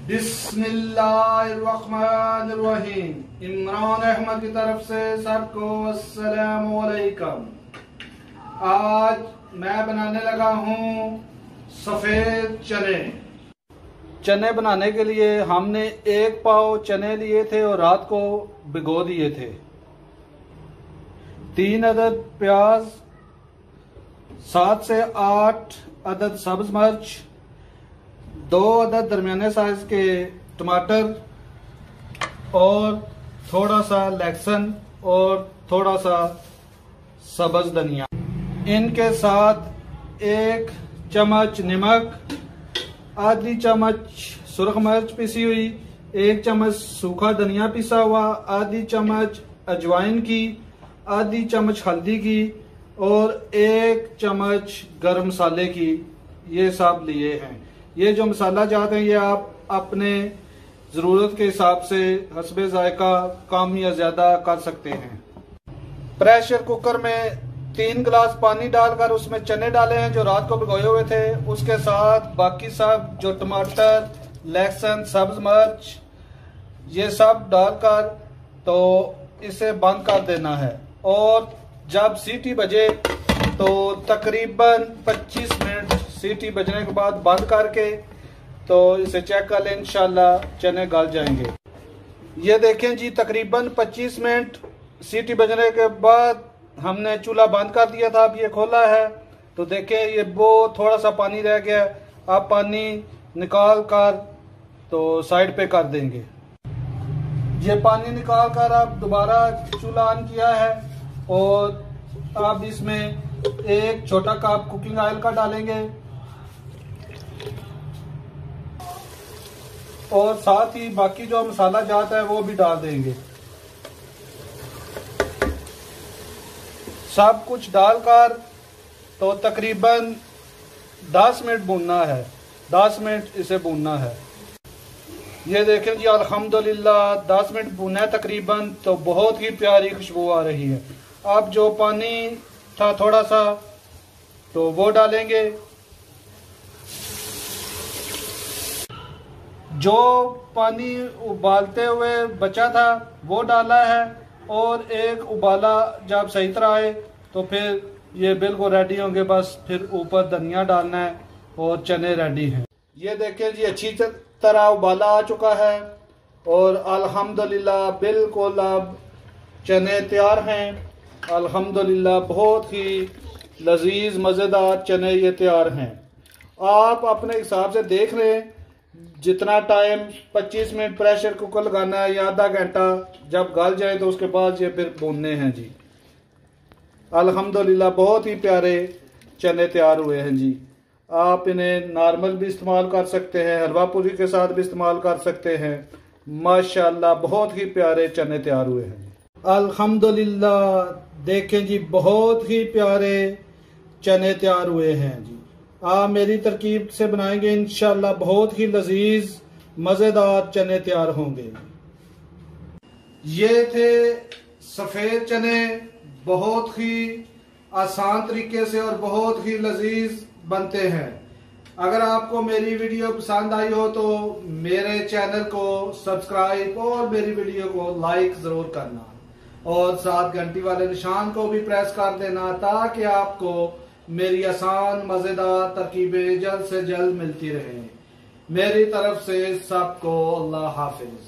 बिस्मिल्लाहिर्रहमानिर्रहीम। इमरान अहमद की तरफ से सबको अस्सलामु अलैकुम। आज मैं बनाने लगा हूँ सफ़ेद चने। चने बनाने के लिए हमने 1 पाव चने लिए थे और रात को भिगो दिए थे। 3 अदद प्याज, 7 से 8 अदद सब्ज मिर्च, 2 अदद दरमियाने साइज के टमाटर और थोड़ा सा लहसुन और थोड़ा सा सब्ज धनिया। इनके साथ 1 चम्मच नमक, आधी चम्मच सुरख मिर्च पिसी हुई, 1 चम्मच सूखा धनिया पिसा हुआ, आधी चम्मच अजवाइन की, आधी चम्मच हल्दी की और 1 चम्मच गरम मसाले की। ये सब लिए हैं। ये जो मसाला जात हैं ये आप अपने ज़रूरत के हिसाब से हस्बे जायका कम या ज़्यादा कर सकते हैं। प्रेशर कुकर में 3 गिलास पानी डालकर उसमें चने डाले हैं जो रात को भिगोए हुए थे। उसके साथ बाकी सब जो टमाटर, लहसुन, सब्ज मिर्च ये सब डालकर तो इसे बंद कर देना है और जब सीटी बजे तो तकरीबन 25 मिनट सीटी बजने के बाद बंद करके तो इसे चेक कर लें, इंशाल्लाह चने गल जाएंगे। ये देखें जी, तकरीबन 25 मिनट सीटी बजने के बाद हमने चूल्हा बंद कर दिया था। अब ये खोला है तो देखें ये वो थोड़ा सा पानी रह गया। आप पानी निकाल कर तो साइड पे कर देंगे। ये पानी निकाल कर आप दोबारा चूल्हा ऑन किया है और अब इसमें 1 छोटा कप कुकिंग ऑयल का डालेंगे और साथ ही बाकी जो मसाला जाता है वो भी डाल देंगे। सब कुछ डालकर तो तकरीबन 10 मिनट भूनना है। 10 मिनट इसे भूनना है। ये देखें जी, अल्हम्दुलिल्लाह 10 मिनट भुना है तकरीबन, तो बहुत ही प्यारी खुशबू आ रही है। अब जो पानी था थोड़ा सा तो वो डालेंगे। जो पानी उबालते हुए बचा था वो डाला है और एक उबाला जब सही तरह आए तो फिर ये बिल्कुल रेडी होंगे। बस फिर ऊपर धनिया डालना है और चने रेडी हैं। ये देखें जी, अच्छी तरह उबाला आ चुका है और अल्हम्दुलिल्लाह बिल्कुल अब चने तैयार हैं। अल्हम्दुलिल्लाह बहुत ही लजीज मज़ेदार चने ये तैयार हैं। आप अपने हिसाब से देख लें, जितना टाइम 25 मिनट प्रेशर कुकर लगाना है या आधा घंटा, जब गल जाए तो उसके बाद ये फिर भूनने हैं जी। अल्हम्दुलिल्लाह बहुत ही प्यारे चने तैयार हुए हैं जी। आप इन्हें नॉर्मल भी इस्तेमाल कर सकते हैं, हलवा पूरी के साथ भी इस्तेमाल कर सकते हैं। माशाल्लाह बहुत ही प्यारे चने तैयार हुए हैं। अल्हम्दुलिल्लाह देखें जी, बहुत ही प्यारे चने तैयार हुए हैं जी। आप मेरी तरकीब से बनाएंगे इंशाल्लाह बहुत ही लजीज मज़ेदार चने तैयार होंगे। ये थे सफ़ेद चने, बहुत ही आसान तरीके से और बहुत ही लजीज बनते हैं। अगर आपको मेरी वीडियो पसंद आई हो तो मेरे चैनल को सब्सक्राइब और मेरी वीडियो को लाइक जरूर करना और साथ घंटी वाले निशान को भी प्रेस कर देना ताकि आपको मेरी आसान मजेदार तरकीबें जल्द से जल्द मिलती रहें। मेरी तरफ से सबको अल्लाह हाफिज।